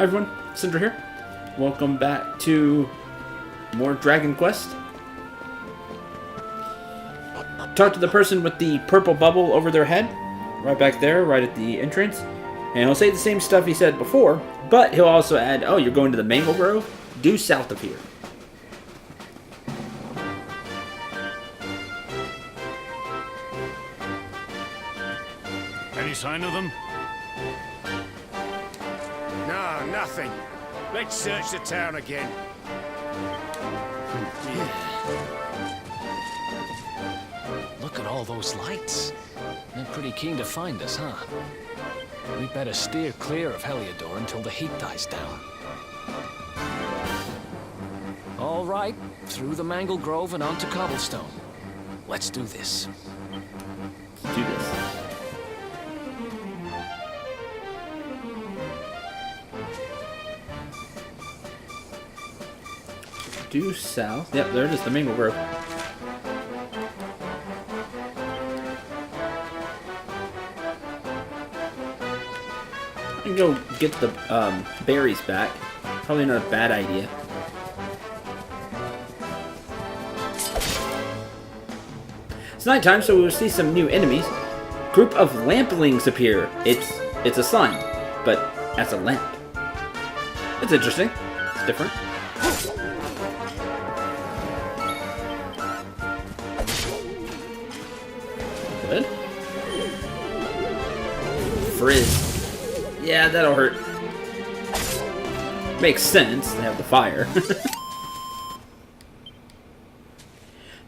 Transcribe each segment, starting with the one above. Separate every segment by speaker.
Speaker 1: Hi everyone, Cendril here. Welcome back to more Dragon Quest. Talk to the person with the purple bubble over their head, right back there, right at the entrance. And he'll say the same stuff he said before, but he'll also add, oh, you're going to the Mangle Grove? Due south of here.
Speaker 2: Any sign of them?
Speaker 3: No, nothing. Let's search the town again.
Speaker 4: Look at all those lights. They're pretty keen to find us, huh? We better steer clear of Heliodor until the heat dies down. All right, through the Mangle Grove and onto Cobblestone. Let's do this.
Speaker 1: Let's do this. Due south. Yep, there it is, the Mangle Grove. I can go get the berries back. Probably not a bad idea. It's nighttime, so we'll see some new enemies. Group of lamplings appear. It's a sign, but as a lamp. It's interesting. It's different. Good. Frizz. Yeah, that'll hurt. Makes sense to have the fire.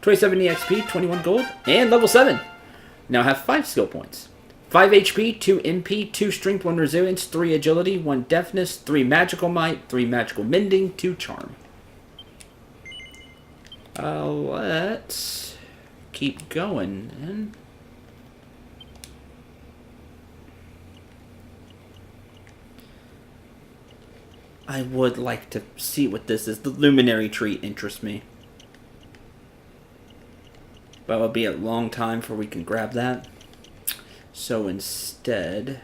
Speaker 1: 27 EXP, 21 gold, and level 7. Now have 5 skill points. 5 HP, 2 MP, 2 strength, 1 resilience, 3 agility, 1 deafness, 3 magical might, 3 magical mending, 2 charm. Let's keep going, then. I would like to see what this is. The luminary tree interests me. But it'll be a long time before we can grab that. So instead,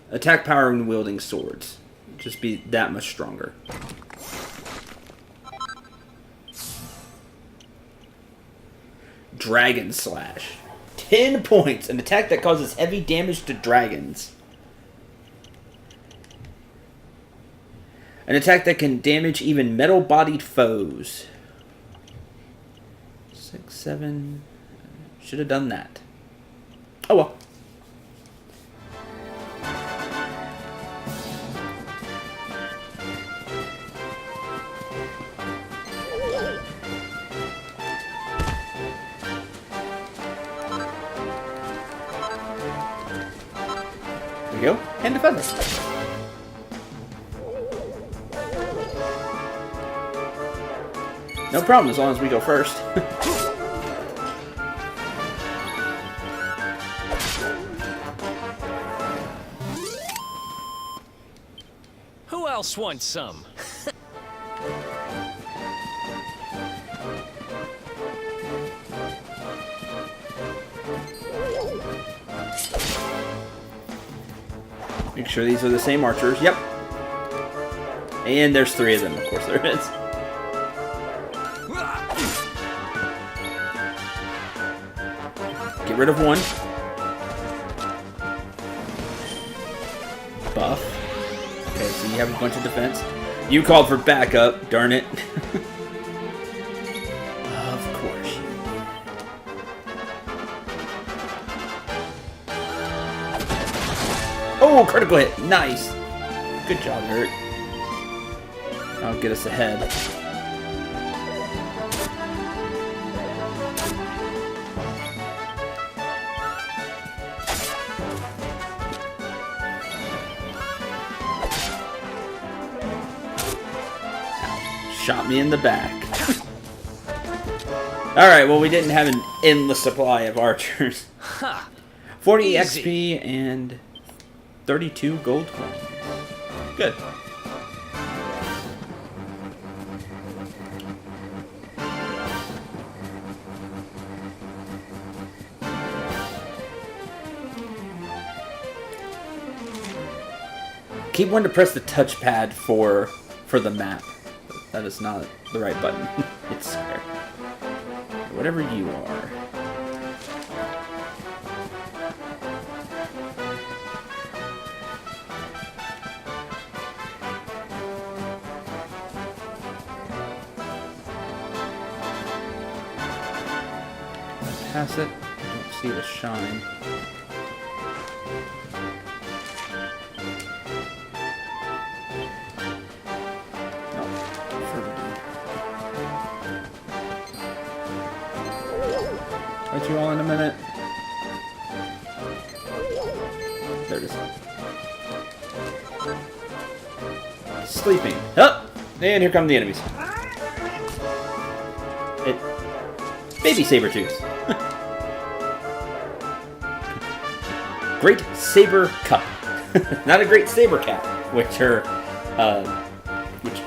Speaker 1: attack power when wielding swords. Just be that much stronger. Dragon Slash. 10 points. An attack that causes heavy damage to dragons. An attack that can damage even metal-bodied foes. 6, 7... Should have done that. Oh well. There we go. And a feather. No problem, as long as we go first.
Speaker 4: Who else wants some?
Speaker 1: Make sure these are the same archers. Yep. And there's 3 of them, of course there is. Get rid of 1. Buff. Okay, so you have a bunch of defense. You called for backup, darn it. Of course. Oh, critical hit. Nice. Good job, Hurt. That'll get us ahead. Shot me in the back. Alright, well, we didn't have an endless supply of archers. 40
Speaker 4: Easy.
Speaker 1: XP and 32 gold coins. Good. Keep wanting to press the touchpad for the map. That is not the right button. It's whatever you are. Pass it. Don't see the shine. No, further down. Fight you all in a minute. There it is. Sleeping. Up! And here come the enemies. Baby Sabertooth. Great Saber Cup. Not a Great Saber Cat, which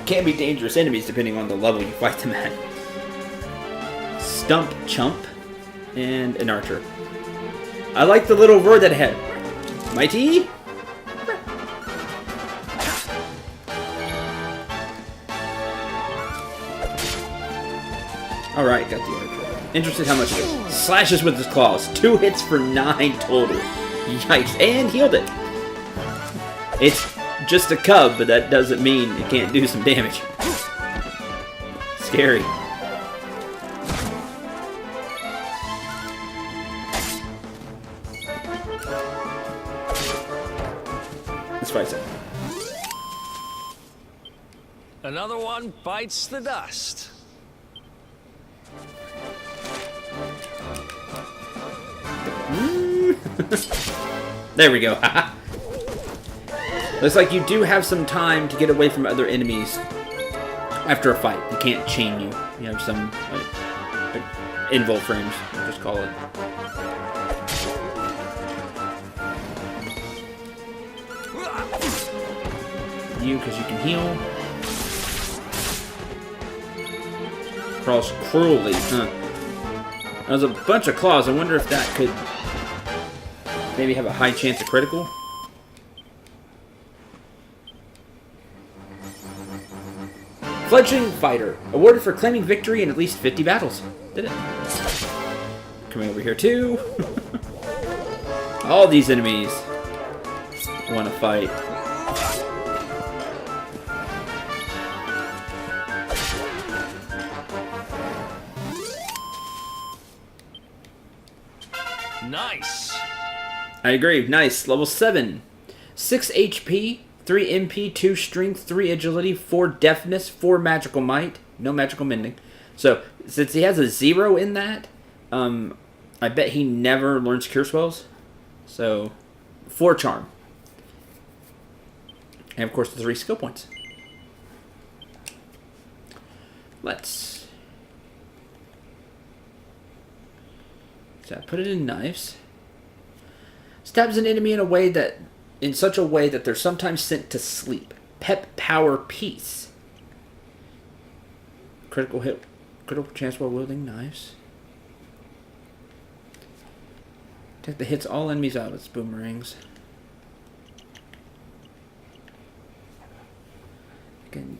Speaker 1: can be dangerous enemies depending on the level you fight them at. Stump Chump and an archer. I like the little word that it had. Mighty. Alright, got the archer. Interested how much it is. Slashes with his claws. 2 hits for 9 total. Yikes. And healed it. It's just a cub, but that doesn't mean it can't do some damage. Scary. Let's fight some.
Speaker 4: Another one bites the dust.
Speaker 1: There we go. Looks like you do have some time to get away from other enemies after a fight. They can't chain you. You have some like invul frames, we'll just call it. You, because you can heal. Crawls cruelly, huh? There's a bunch of claws. I wonder if that could maybe have a high chance of critical. Fledgling Fighter. Awarded for claiming victory in at least 50 battles. Did it. Coming over here too. All these enemies want to fight.
Speaker 4: Nice.
Speaker 1: I agree. Nice. Level 7. 6 HP, 3 MP, 2 Strength, 3 Agility, 4 Deafness, 4 Magical Might. No Magical Mending. So, since he has a 0 in that, I bet he never learns Cure Spells. So, 4 Charm. And, of course, the 3 skill points. Let's... So, I put it in knives. Stabs an enemy in such a way that they're sometimes sent to sleep. Pep Power Peace. Critical hit. Critical chance while wielding knives. Take the hits all enemies out with its boomerangs. You can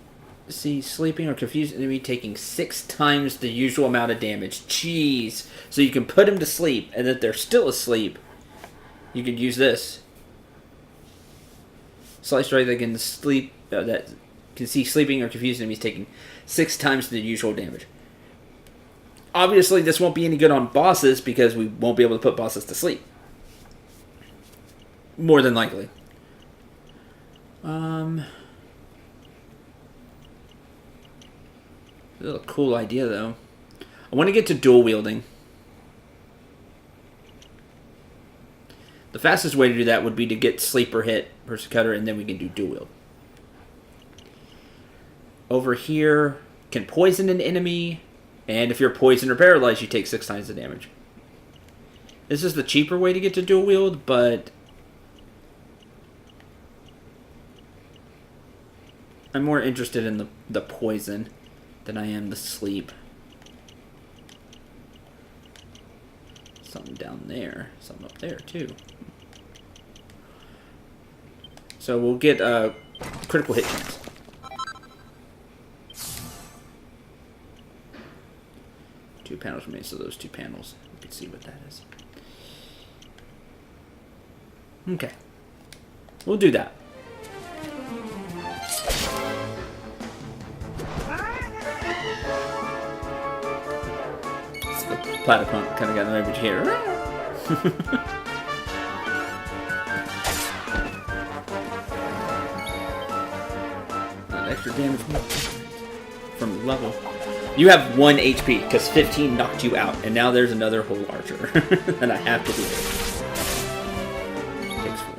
Speaker 1: see sleeping or confused enemy taking 6 times the usual amount of damage. Jeez. So you can put them to sleep, and if they're still asleep, you could use this. Slice right that can sleep that can see sleeping or confused enemies taking 6 times the usual damage. Obviously, this won't be any good on bosses because we won't be able to put bosses to sleep. More than likely. This is a cool idea, though. I want to get to dual wielding. The fastest way to do that would be to get sleeper hit versus cutter, and then we can do dual wield. Over here, can poison an enemy, and if you're poisoned or paralyzed, you take 6 times the damage. This is the cheaper way to get to dual wield, but I'm more interested in the poison than I am the sleep. Something down there, something up there too. So we'll get critical hit chance. Two panels remain, so those two panels, you can see what that is. Okay. We'll do that. The platypunk kind of got an over here. Extra damage from level. You have 1 HP because 15 knocked you out, and now there's another whole archer that I have to do. Takes 4.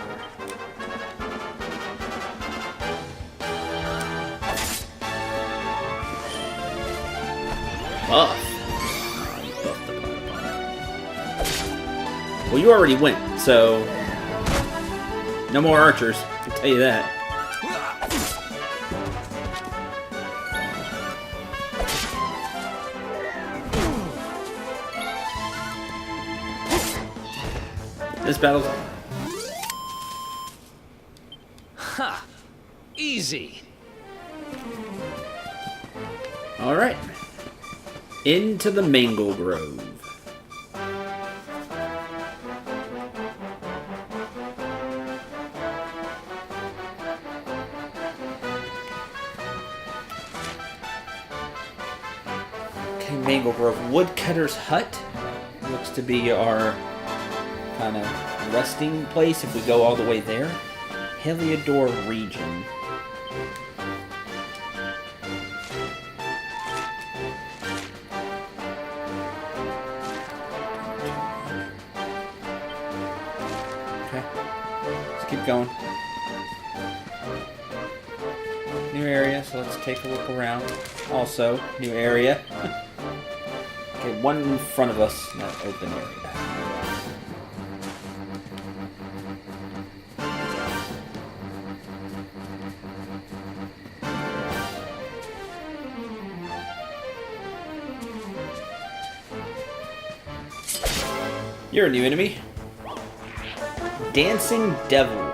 Speaker 1: Buff. Oh, you buffed the platypunk. Well, you already went, so no more archers. I can tell you that. This battle's...
Speaker 4: Ha! Easy.
Speaker 1: Alright. Into the Mangle Grove. Okay, Mangle Grove. Woodcutter's Hut. Looks to be our kind of resting place if we go all the way there. Heliodor region. Okay. Let's keep going. New area, so let's take a look around. Also, new area. Okay, one in front of us in that open area. You're a new enemy. Dancing Devil.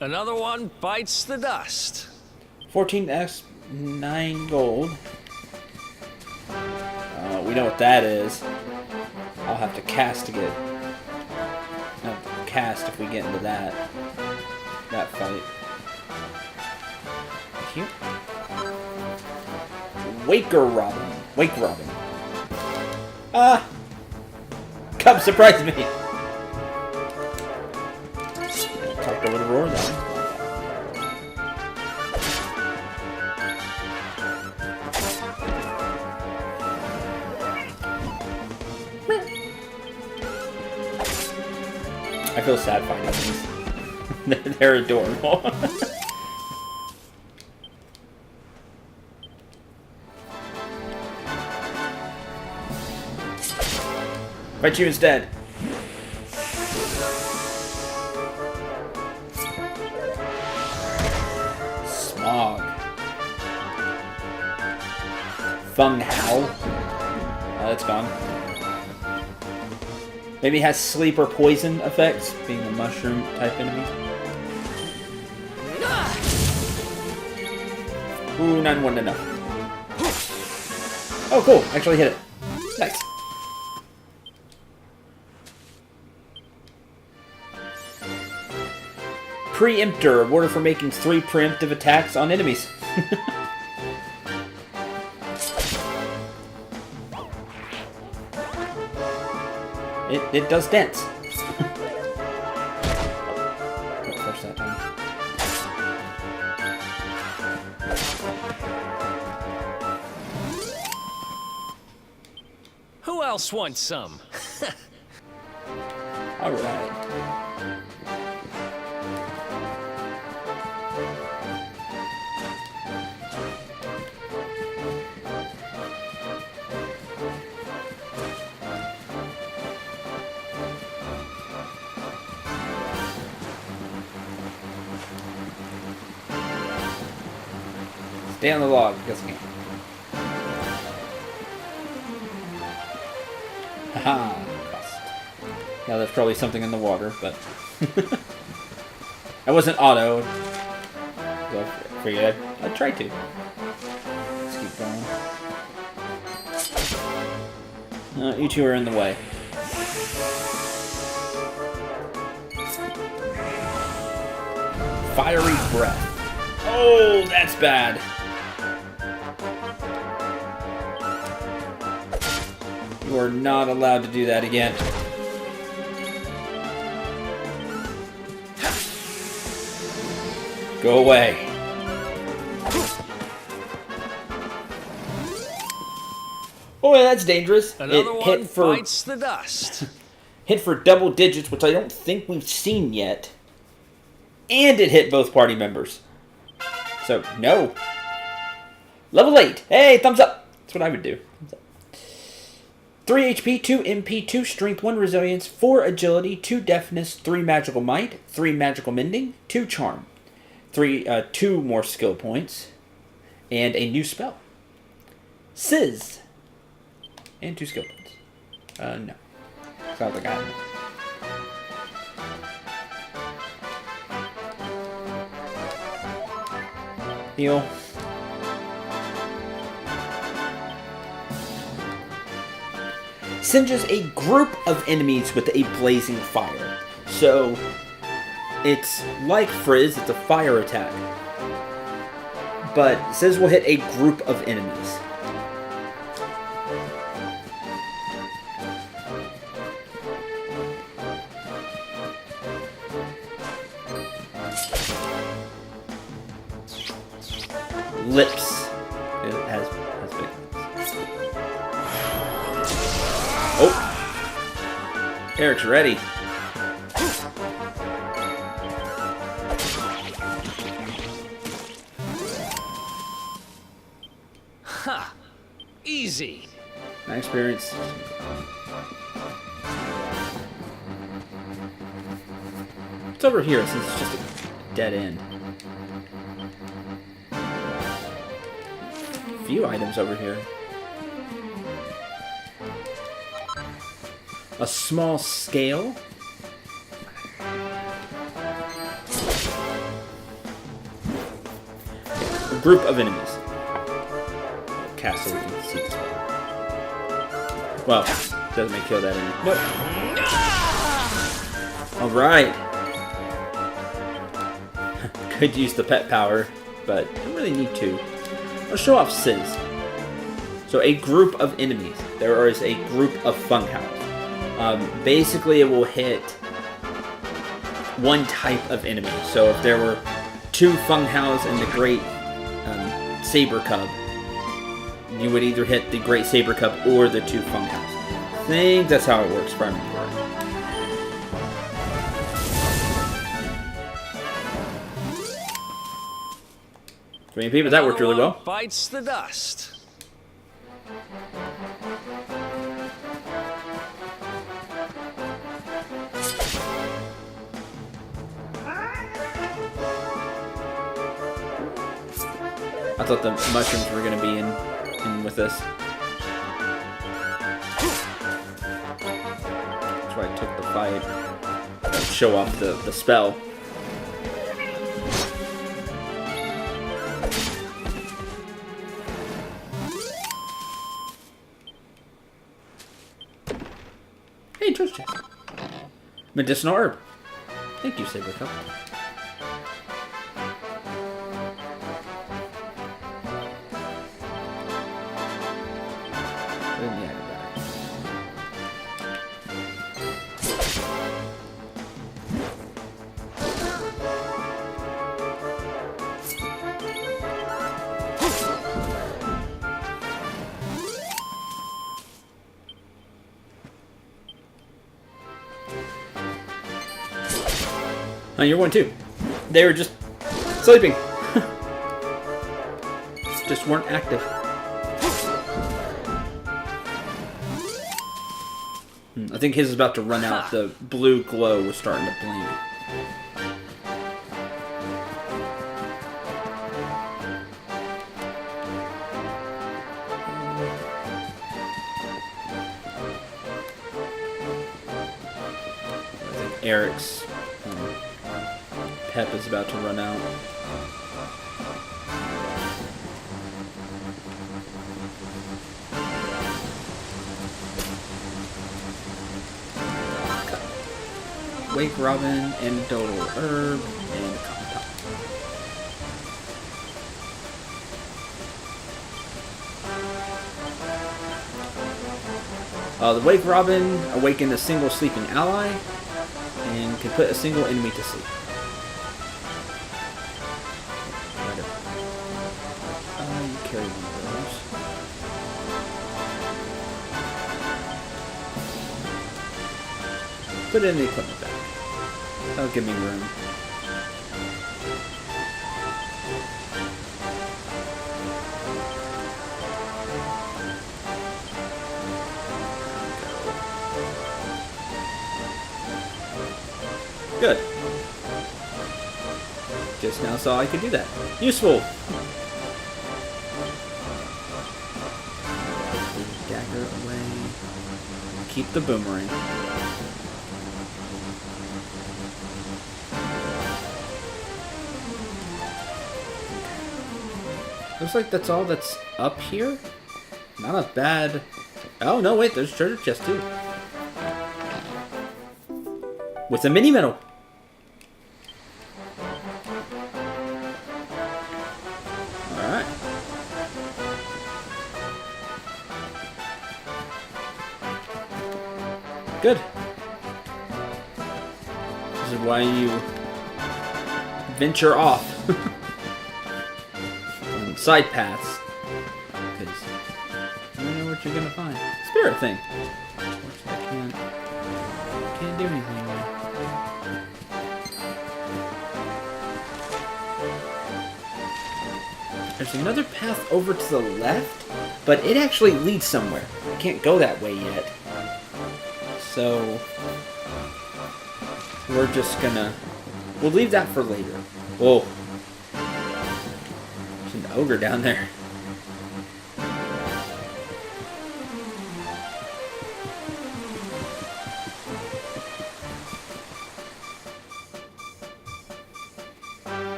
Speaker 4: Another one bites the dust.
Speaker 1: 14x, 9 gold. We know what that is. I'll have to cast to get... I'll have to cast if we get into that fight. Here. Wake Robin. Ah! Come surprise me! Talked over the roar then. I feel sad fighting these. They're adorable. Fight you instead. Smog. Fung Howl. Oh, that's gone. Maybe it has sleep or poison effects, being a mushroom type enemy. Ooh, 9-1 enough. Oh, cool. Actually hit it. Nice. Preemptor, awarded for making 3 preemptive attacks on enemies. It does dance. First that time.
Speaker 4: Who else wants some?
Speaker 1: All right. Stay on the log, because I can't. Haha. Bust. Yeah, there's probably something in the water, but I wasn't auto. So I figured I'd try to. Let's keep going. You two are in the way. Fiery breath. Oh, that's bad. You are not allowed to do that again. Go away. Oh, yeah, that's dangerous.
Speaker 4: Another
Speaker 1: It
Speaker 4: one
Speaker 1: hit for
Speaker 4: bites the dust.
Speaker 1: hit for double digits, which I don't think we've seen yet. And it hit both party members. So, no. Level 8. Hey, thumbs up. That's what I would do. Thumbs up. 3 HP, 2 MP, 2 Strength, 1 Resilience, 4 Agility, 2 Deafness, 3 Magical Might, 3 Magical Mending, 2 Charm, 2 more skill points, and a new spell. Sizz. And 2 skill points. No. Sounds like I have it. Heal. Singes a group of enemies with a blazing fire. So, it's like Frizz, it's a fire attack. But Sizz will hit a group of enemies. Lips. It has big lips. Oh! Eric's ready.
Speaker 4: Ha! Easy.
Speaker 1: My experience. It's over here since it's just a dead end. Few items over here. A small scale. A group of enemies. Cast so we can see this one. Well, doesn't make kill that enemy. Nope. Alright. Could use the pet power, but don't really need to. Let's show off Sizz. So a group of enemies. There is a group of Funhouse. Basically, it will hit one type of enemy. So if there were 2 Funhouse and the Great Saber Cub, you would either hit the Great Saber Cub or the 2 Funhouse. I think that's how it works, if I remember right. But that worked really well.
Speaker 4: Bites the dust.
Speaker 1: I thought the mushrooms were going to be in with this. That's why I took the fight. To show off the spell. Hey, treasure chest. Medicinal herb. Thank you, Saber Cup. Oh, you're one too. They were just sleeping. Just weren't active. I think his is about to run out. The blue glow was starting to blink. Eric's pep is about to run out. Wake Robin, Anecdotal Herb, and Cotton Top. The Wake Robin awakened a single sleeping ally and can put a single enemy to sleep. You carry one of those. Put it in the equipment bag. That'll give me room. Good. Just now saw I could do that. Useful. Put the dagger away. Keep the boomerang. Looks like that's all that's up here. Not a bad... Oh, no, wait, there's a treasure chest, too. With a mini medal. Alright. Good. This is why you venture off. Side paths, because you don't know what you're gonna find. Spirit thing. Unfortunately, I can't do anything with it. There's another path over to the left, but it actually leads somewhere. I can't go that way yet, so we're just gonna we'll leave that for later. Whoa. Ogre down there.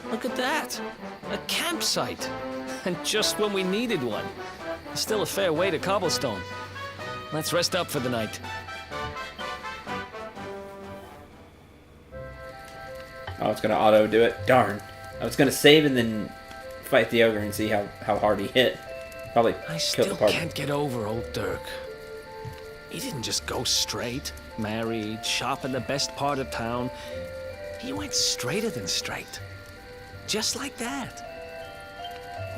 Speaker 4: Look at that! A campsite! And just when we needed one. Still a fair way to cobblestone. Let's rest up for the night.
Speaker 1: Oh, it's gonna auto do it? Darn. I was gonna save and then fight the ogre and see how hard he hit. Probably
Speaker 4: I
Speaker 1: kill the
Speaker 4: still
Speaker 1: party.
Speaker 4: can't get over old Dirk. He didn't just go straight. Married, shop in the best part of town. He went straighter than straight. Just like that.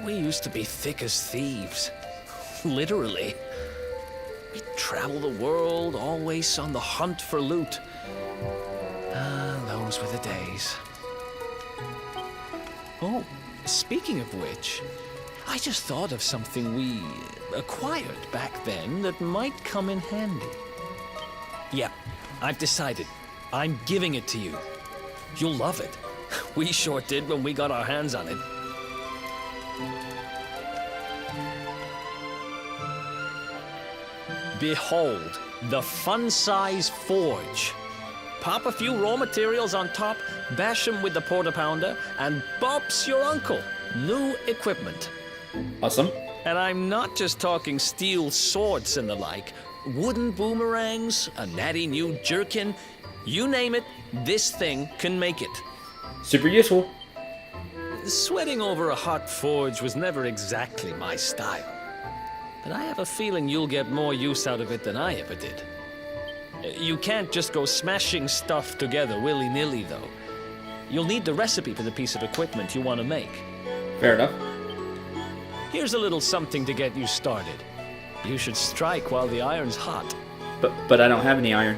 Speaker 4: We used to be thick as thieves. Literally. We'd travel the world, always on the hunt for loot. Ah, those were the days. Oh, speaking of which, I just thought of something we acquired back then that might come in handy. Yep, I've decided. I'm giving it to you. You'll love it. We sure did when we got our hands on it. Behold, the fun-size forge. Pop a few raw materials on top, bash 'em with the porta-pounder, and bop's your uncle. New equipment.
Speaker 1: Awesome.
Speaker 4: And I'm not just talking steel swords and the like. Wooden boomerangs, a natty new jerkin. You name it, this thing can make it.
Speaker 1: Super useful.
Speaker 4: Sweating over a hot forge was never exactly my style. But I have a feeling you'll get more use out of it than I ever did. You can't just go smashing stuff together willy-nilly, though. You'll need the recipe for the piece of equipment you want to make.
Speaker 1: Fair enough.
Speaker 4: Here's a little something to get you started. You should strike while the iron's hot.
Speaker 1: But I don't have any iron.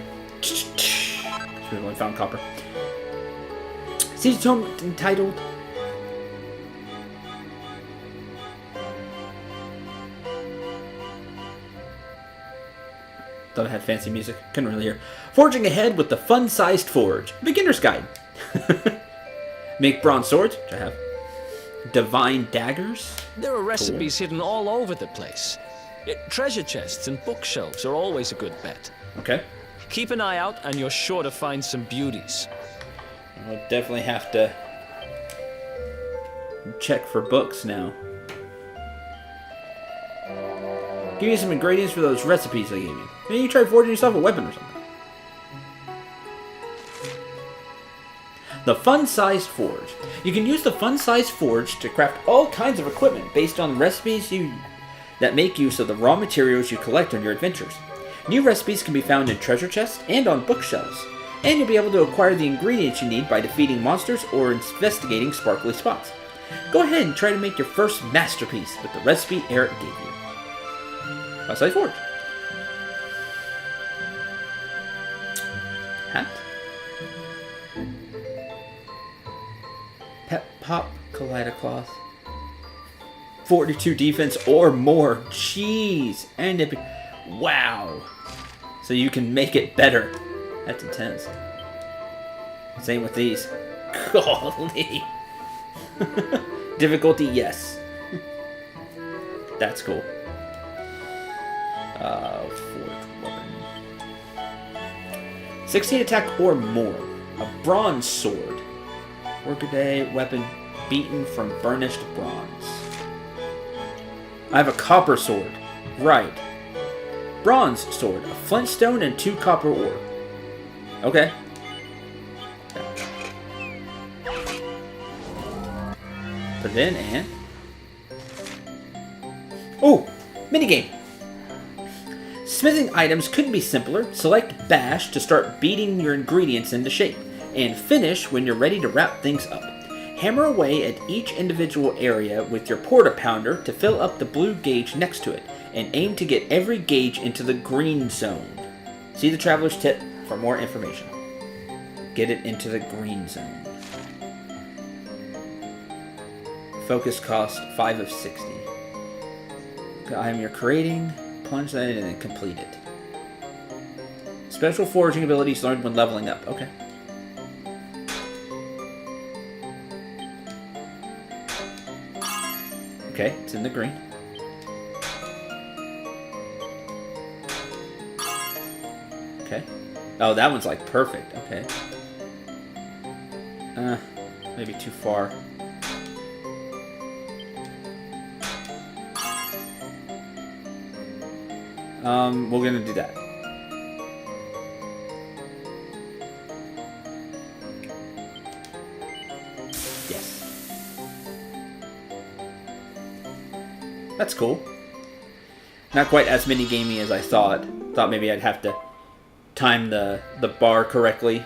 Speaker 1: We only found copper. Siege Tome entitled Thought I had fancy music. Couldn't really hear. Forging ahead with the fun-sized forge. Beginner's guide. Make bronze swords, which I have. Divine daggers.
Speaker 4: There are recipes hidden all over the place. Treasure chests and bookshelves are always a good bet.
Speaker 1: Okay.
Speaker 4: Keep an eye out, and you're sure to find some beauties.
Speaker 1: We'll definitely have to check for books now. Give you some ingredients for those recipes I gave you. Maybe you try forging yourself a weapon or something. The Fun-Sized Forge. You can use the Fun-Sized Forge to craft all kinds of equipment based on recipes that make use of the raw materials you collect on your adventures. New recipes can be found in treasure chests and on bookshelves, and you'll be able to acquire the ingredients you need by defeating monsters or investigating sparkly spots. Go ahead and try to make your first masterpiece with the recipe Eric gave you. Fun-Sized Forge. Hat. Pep Pop Kaleidocloth. 42 defense or more. Jeez. And it... Wow. So you can make it better. That's intense. Same with these. Golly. Difficulty, yes. That's cool. Forge weapon. 16 attack or more. A bronze sword. Workaday weapon beaten from burnished bronze. I have a copper sword. Right. Bronze sword. A flintstone and 2 copper ore. Okay. Put it in and... Oh! Minigame! Smithing items couldn't be simpler. Select Bash to start beating your ingredients into shape, and finish when you're ready to wrap things up. Hammer away at each individual area with your porta-pounder to fill up the blue gauge next to it, and aim to get every gauge into the green zone. See the Traveler's Tip for more information. Get it into the green zone. Focus cost 5 of 60. The item you're creating, plunge that in and then complete it. Special foraging abilities learned when leveling up. Okay. Okay, it's in the green. Okay. Oh, that one's like perfect. Okay. Maybe too far. We're gonna do that. Yes. That's cool. Not quite as mini gamey as I thought. Thought maybe I'd have to time the bar correctly.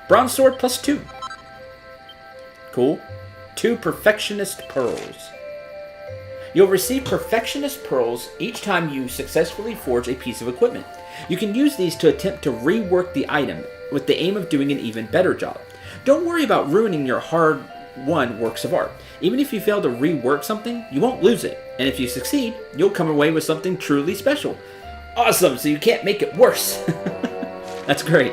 Speaker 1: Bronze sword plus 2. Cool. 2 Perfectionist Pearls. You'll receive Perfectionist Pearls each time you successfully forge a piece of equipment. You can use these to attempt to rework the item with the aim of doing an even better job. Don't worry about ruining your hard-won works of art. Even if you fail to rework something, you won't lose it. And if you succeed, you'll come away with something truly special. Awesome, so you can't make it worse. That's great.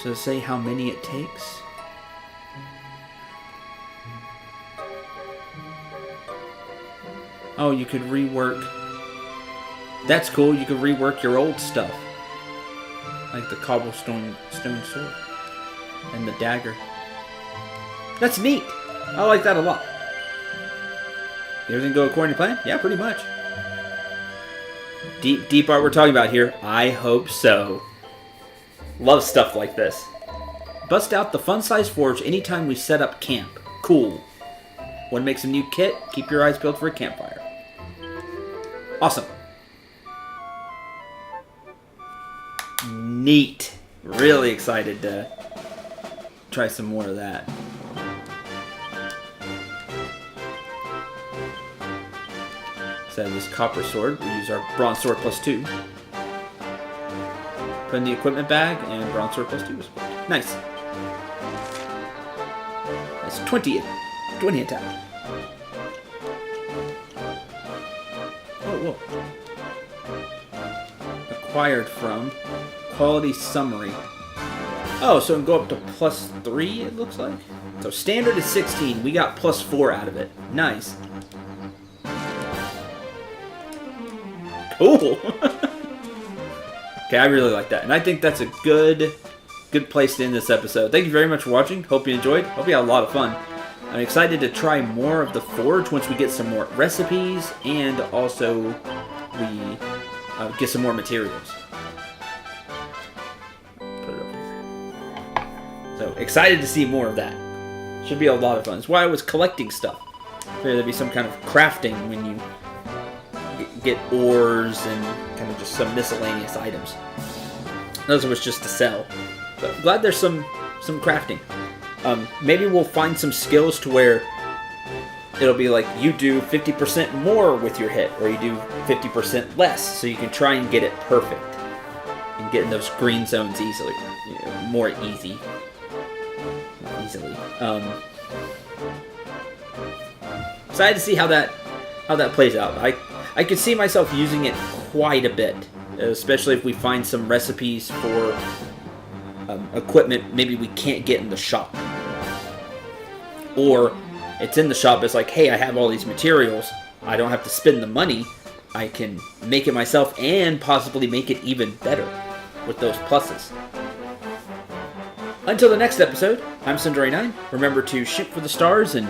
Speaker 1: So say how many it takes. Oh, you could rework. That's cool. You could rework your old stuff, like the cobblestone stone sword and the dagger. That's neat. I like that a lot. Everything go according to plan? Yeah, pretty much. Deep art we're talking about here. I hope so. Love stuff like this. Bust out the Fun-Sized Forge anytime we set up camp. Cool. Want to make some new kit? Keep your eyes peeled for a campfire. Awesome. Neat. Really excited to try some more of that. Instead of this copper sword, we use our bronze sword plus 2. Put in the equipment bag, and bronze sword plus 2 is equipped. Nice. That's 20 attack. Oh, whoa. Acquired from quality summary. Oh, so it can go up to plus 3, it looks like? So standard is 16. We got +4 out of it. Nice. Cool. Okay, I really like that. And I think that's a good place to end this episode. Thank you very much for watching. Hope you enjoyed. Hope you had a lot of fun. I'm excited to try more of the forge once we get some more recipes and also we get some more materials. Put it over here. So excited to see more of that. Should be a lot of fun. That's why I was collecting stuff. Figured there'd be some kind of crafting when you get ores and kind of just some miscellaneous items. Those was just to sell. But I'm glad there's some crafting. Maybe we'll find some skills to where it'll be like you do 50% more with your hit, or you do 50% less, so you can try and get it perfect and get in those green zones easily, more easily. Excited to see how that plays out. I could see myself using it quite a bit, especially if we find some recipes for equipment maybe we can't get in the shop. Or it's in the shop, it's like, hey, I have all these materials, I don't have to spend the money, I can make it myself and possibly make it even better with those pluses. Until the next episode, I'm Cendril. Remember to shoot for the stars and